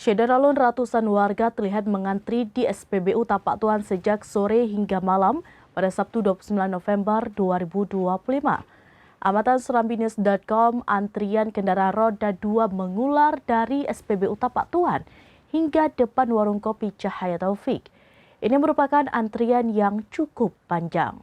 Syederalun ratusan warga terlihat mengantri di SPBU Tapak Tuan sejak sore hingga malam pada Sabtu 29 November 2025. Amatan serambinews.com, antrian kendaraan roda 2 mengular dari SPBU Tapak Tuan hingga depan warung kopi Cahaya Taufik. Ini merupakan antrian yang cukup panjang.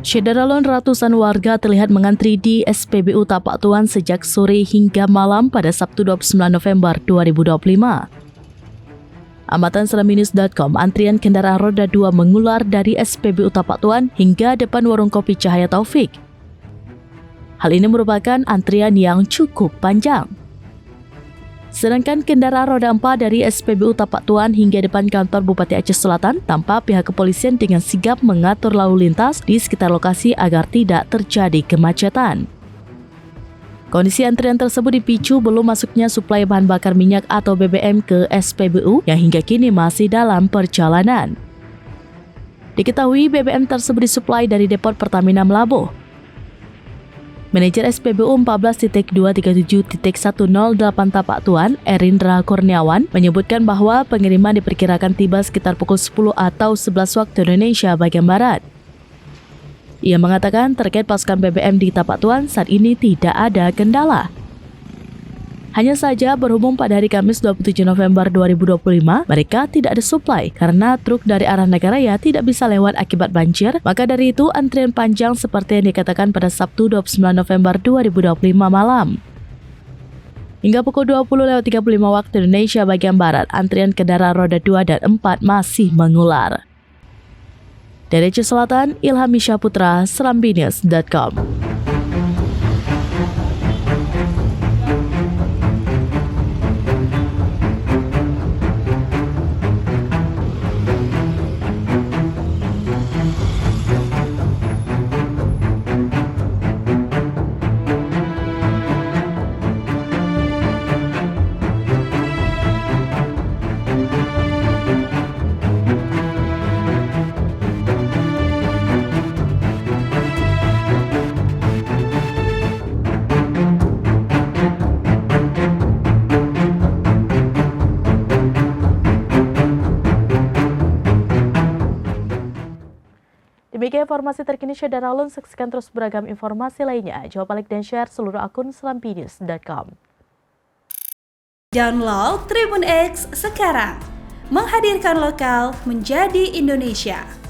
Syederalun ratusan warga terlihat mengantri di SPBU Tapak Tuan sejak sore hingga malam pada Sabtu 29 November 2025. Amatan serambinews.com, antrian kendaraan roda 2 mengular dari SPBU Tapak Tuan hingga depan warung kopi Cahaya Taufik. Hal ini merupakan antrian yang cukup panjang. Sedangkan kendaraan roda 4 dari SPBU Tapak Tuan hingga depan kantor Bupati Aceh Selatan, tampak pihak kepolisian dengan sigap mengatur lalu lintas di sekitar lokasi agar tidak terjadi kemacetan. Kondisi antrian tersebut dipicu belum masuknya suplai bahan bakar minyak atau BBM ke SPBU yang hingga kini masih dalam perjalanan. Diketahui BBM tersebut disuplai dari depot Pertamina Melabuh. Manajer SPBU 14.237.108 Tapak Tuan, Erindra Kurniawan, menyebutkan bahwa pengiriman diperkirakan tiba sekitar pukul 10 atau 11 waktu Indonesia bagian Barat. Ia mengatakan terkait pasukan BBM di Tapak Tuan saat ini tidak ada kendala. Hanya saja berhubung pada hari Kamis 27 November 2025, mereka tidak ada suplai karena truk dari arah Nagaraya tidak bisa lewat akibat banjir, maka dari itu antrian panjang seperti yang dikatakan pada Sabtu 29 November 2025 malam. Hingga pukul 20.35 waktu Indonesia bagian Barat, antrian kendaraan roda 2 dan 4 masih mengular. Dari Aceh Selatan, Ilham Isyaputra, serambinews.com. Demikian informasi terkini Syederalun, saksikan terus beragam informasi lainnya. Coba like dan share seluruh akun serambinews.com. Download Tribun X sekarang, menghadirkan lokal menjadi Indonesia.